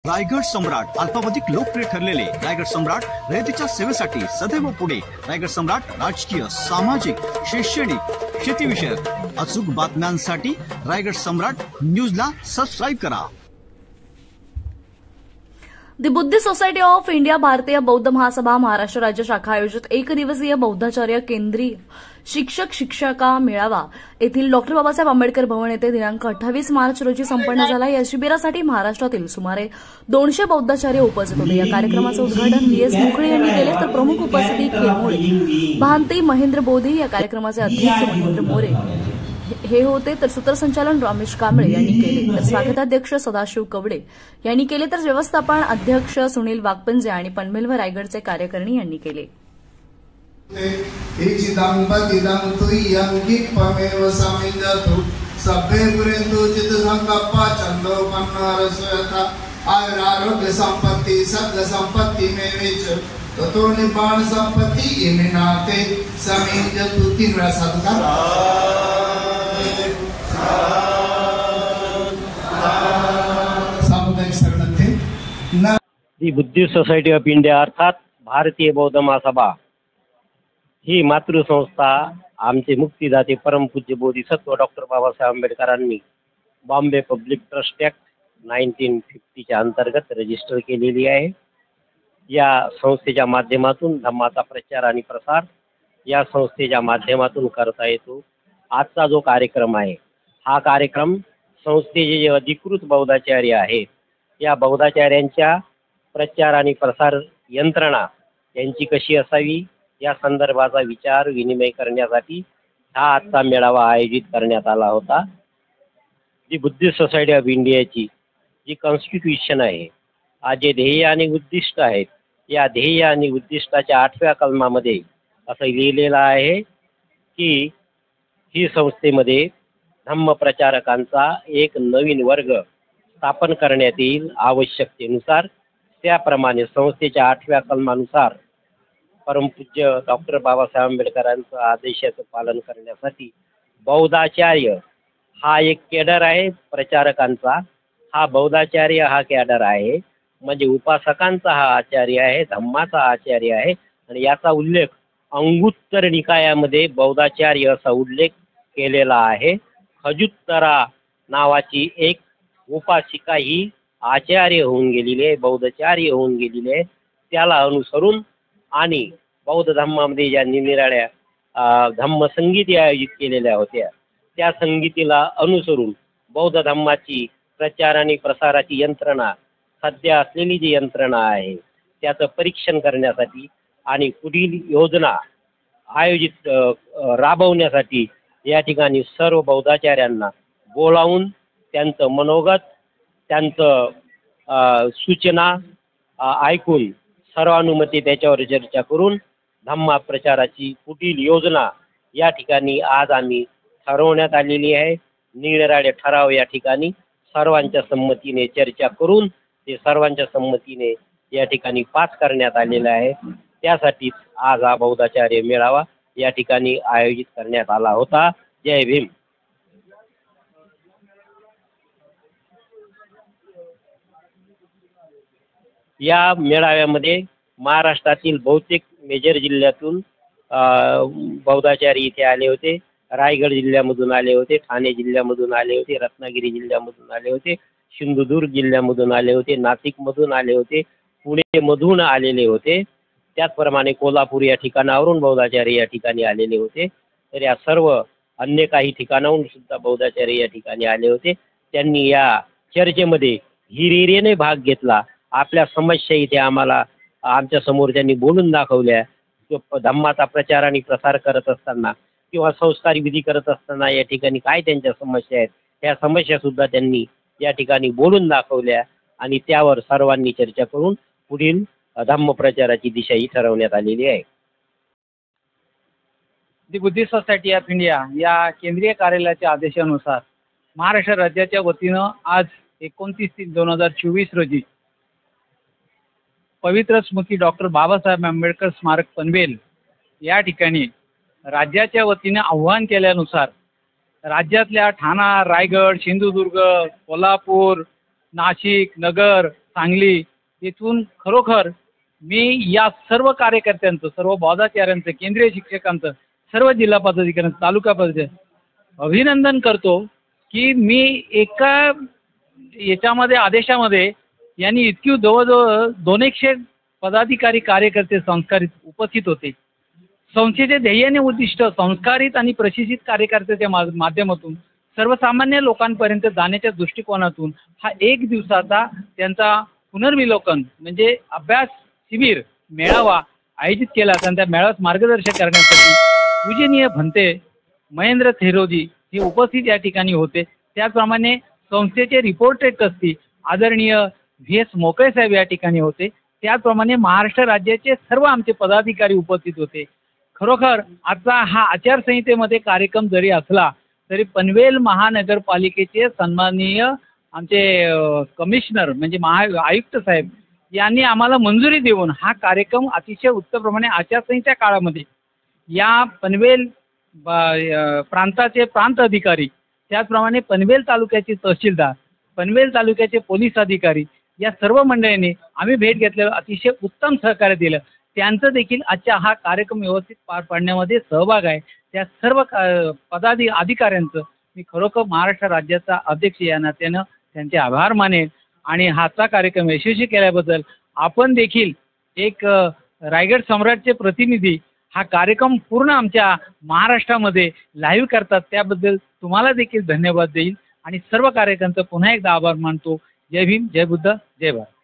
रायगड सम्राट अल्पावधीत लोकप्रिय ठरलेले रायगड सम्राट रयतेच्या सेवेसाठी सदैव पुढे. रायगड सम्राट राजकीय, सामाजिक, शैक्षणिक, शेतीविषयक अचूक बातम्यांसाठी रायगड सम्राट न्यूजला सबस्क्राईब करा. दी बुद्धिस्ट सोसायटी ऑफ इंडिया भारतीय बौद्ध महासभा महाराष्ट्र राज्य शाखा आयोजित एक दिवसीय बौद्धाचार्य केंद्रीय शिक्षक शिक्षका मेळावा येथील डॉ. बाबासाहेब आंबेडकर भवन येथे दिनांक 28 मार्च रोजी संपन्न झाला. या शिबिरासाठी महाराष्ट्रातील सुमारे 200 बौद्धाचार्य उपस्थित होते. या कार्यक्रमाचे उद्घाटन व्ही.एस. मुखळे यांनी केले तर प्रमुख उपस्थिती खेळमोळे भांती महेंद्र बोधी. या कार्यक्रमाचे अध्यक्ष महेंद्र मोरे हे होते तर सूत्रसंचालन रमेश कांबळे यांनी केले तर स्वागताध्यक्ष सदाशिव कवडे यांनी केले तर व्यवस्थापन अध्यक्ष सुनील वाघपंजे आणि पनवेल व रायगडचे कार्यकारिणी यांनी केले. आरोग्य संपत्ति सद् संपत्ति में विच तो निपाण संपत्ति इमिनाते समीज तू तीन वेळा सत्कार. सामुदायिक शरणार्थी दी बुद्धिस्ट सोसायटी ऑफ इंडिया अर्थात भारतीय बौद्ध महासभा ही मातृसंस्था आमचे मुक्तिदाते परमपूज्य बोधिसत्व डॉक्टर बाबासाहेब आंबेडकरांनी बॉम्बे पब्लिक ट्रस्ट ॲक्ट 1950च्या अंतर्गत रजिस्टर केलेली आहे. या संस्थेच्या माध्यमातून धम्माचा प्रचार आणि प्रसार या संस्थेच्या माध्यमातून करता येतो. आजचा जो कार्यक्रम आहे हा कार्यक्रम संस्थेचे जे अधिकृत बौद्धाचार्य आहेत या बौद्धाचार्यांच्या प्रचार आणि प्रसार यंत्रणा यांची कशी असावी या संदर्भाचा विचार विनिमय करण्यासाठी हा आजचा मेळावा आयोजित करण्यात आला होता. जी बुद्धिस्ट सोसायटी ऑफ इंडियाची जी कॉन्स्टिट्यूशन आहे आज जे ध्येय आणि उद्दिष्ट आहेत या ध्येय आणि उद्दिष्टाच्या 8व्या कलमामध्ये असं लिहिलेलं आहे की ही संस्थेमध्ये धम्मप्रचारकांचा एक नवीन वर्ग स्थापन करण्यात येईल आवश्यकतेनुसार. त्याप्रमाणे संस्थेच्या 8व्या कलमानुसार परमपूज्य डॉक्टर बाबासाहेब आंबेडकरांचं आदेशाचं पालन करण्यासाठी बौद्धाचार्य हा एक कॅडर आहे. प्रचारकांचा हा बौद्धाचार्य हा कॅडर आहे म्हणजे उपासकांचा हा आचार्य आहे, धम्माचा आचार्य आहे. आणि याचा उल्लेख अंगुत्तर निकायामध्ये बौद्धाचार्य असा उल्लेख केलेला आहे. खजुत्तरा नावाची एक उपासिका ही आचार्य होऊन गेलेली आहे, बौद्धाचार्य होऊन गेलेली आहे. त्याला अनुसरून आणि बौद्ध धम्मामध्ये ज्या निरनिराळ्या धम्मसंगीती आयोजित केलेल्या होत्या त्या संगीतीला अनुसरून बौद्ध धम्माची प्रचार आणि प्रसाराची यंत्रणा सध्या असलेली जी यंत्रणा आहे त्याचं परीक्षण करण्यासाठी आणि पुढील योजना आयोजित राबवण्यासाठी या ठिकाणी सर्व बौद्धाचार्यांना बोलावून त्यांचं मनोगत त्यांचं सूचना ऐकून सर्वानुमते त्याच्यावर चर्चा करून धम्मा प्रचाराची पुढील योजना या ठिकाणी आज आम्ही ठरवण्यात आलेली आहे. निरनिराळे ठराव या ठिकाणी सर्वांच्या संमतीने चर्चा करून ते सर्वांच्या संमतीने या ठिकाणी पास करण्यात आलेला आहे. त्यासाठीच आज हा बौद्धाचार्य मेळावा या ठिकाणी आयोजित करण्यात आला होता. जय भीम. या मेळाव्यामध्ये महाराष्ट्रातील बहुतेक मेजर जिल्ह्यातून बौद्धाचार्य इथे आले होते. रायगड जिल्ह्यामधून आले होते, ठाणे जिल्ह्यामधून आले होते, रत्नागिरी जिल्ह्यामधून आले होते, सिंधुदुर्ग जिल्ह्यामधून आले होते, नाशिकमधून आले होते, पुणेमधून आलेले होते. त्याचप्रमाणे कोल्हापूर या ठिकाणावरून बौद्धाचार्य या ठिकाणी आलेले होते. तर या सर्व अन्य काही ठिकाणाहून सुद्धा बौद्धाचार्य या ठिकाणी आले होते. त्यांनी या चर्चेमध्ये हिरिरीने भाग घेतला. आपल्या समस्या इथे आम्हाला आमच्या समोर त्यांनी बोलून दाखवल्या. धम्माचा प्रचार आणि प्रसार करत असताना किंवा संस्कार विधी करत असताना या ठिकाणी काय त्यांच्या समस्या आहेत त्या समस्यासुद्धा त्यांनी या ठिकाणी बोलून दाखवल्या आणि त्यावर सर्वांनी चर्चा करून पुढील धम्म प्रचाराची दिशाही ठरवण्यात आलेली आहे. दी बुद्धिस्ट सोसायटी ऑफ इंडिया या केंद्रीय कार्यालयाच्या आदेशानुसार महाराष्ट्र राज्याच्या वतीनं आज 29/3/2024 रोजी पवित्र स्मृती डॉक्टर बाबासाहेब आंबेडकर स्मारक पनवेल या ठिकाणी राज्याच्या वतीने आव्हान केल्यानुसार राज्यातल्या ठाणा, रायगड, सिंधुदुर्ग, कोल्हापूर, नाशिक, नगर सांगली येथून खरोखर मी या सर्व कार्यकर्त्यांचं, सर्व बौद्धाचार्यांचं, केंद्रीय शिक्षकांचं, सर्व जिल्हा पदाधिकाऱ्यांचं, तालुका पदाधिकारी अभिनंदन करतो की मी एका याच्यामध्ये आदेशामध्ये यांनी इतकी जवळजवळ 200 पदाधिकारी कार्यकर्ते संस्कारित उपस्थित होते. संस्थेचे ध्येय उद्दिष्ट संस्कारित आणि प्रशिक्षित कार्यकर्त्याच्या माध्यमातून सर्वसामान्य लोकांपर्यंत जाण्याच्या दृष्टिकोनातून हा 1 दिवसाचा त्यांचा पुनर्विलोकन म्हणजे अभ्यास शिबिर मेळावा आयोजित केला. आणि त्या मेळाव्यात मार्गदर्शन करण्यासाठी पूजनीय भंते महेंद्र थेरोजी हे उपस्थित या ठिकाणी होते. त्याचप्रमाणे संस्थेचे रिपोर्टेड ट्रस्टी आदरणीय व्ही एस मोकळे साहेब या ठिकाणी होते. त्याचप्रमाणे महाराष्ट्र राज्याचे सर्व आमचे पदाधिकारी उपस्थित होते. खरोखर आजचा हा आचारसंहितेमध्ये कार्यक्रम जरी असला तरी पनवेल महानगरपालिकेचे सन्माननीय आमचे कमिशनर म्हणजे आयुक्त साहेब यांनी आम्हाला मंजुरी देऊन हा कार्यक्रम अतिशय उत्तमप्रमाणे आचारसंहितेच्या काळामध्ये या पनवेल प्रांताचे प्रांत अधिकारी, त्याचप्रमाणे पनवेल तालुक्याचे तहसीलदार, पनवेल तालुक्याचे पोलीस अधिकारी या सर्व मंडळींनी आम्ही भेट घेतल्यावर अतिशय उत्तम सहकार्य दिलं. त्यांचं देखील आजच्या हा कार्यक्रम व्यवस्थित पार पाडण्यामध्ये सहभाग आहे. त्या सर्व अधिकाऱ्यांचं मी खरोखर महाराष्ट्र राज्याचा अध्यक्ष या नात्यानं त्यांचे आभार मानेन. आणि हाचा कार्यक्रम यशस्वी केल्याबद्दल आपण देखील एक रायगड सम्राटचे प्रतिनिधी हा कार्यक्रम पूर्ण आमच्या महाराष्ट्रामध्ये लाईव्ह करतात त्याबद्दल तुम्हाला देखील धन्यवाद देईल आणि सर्व कार्यकर्त्यांचं पुन्हा एकदा आभार मानतो. जय भीम, जय बुद्ध, जय भारत.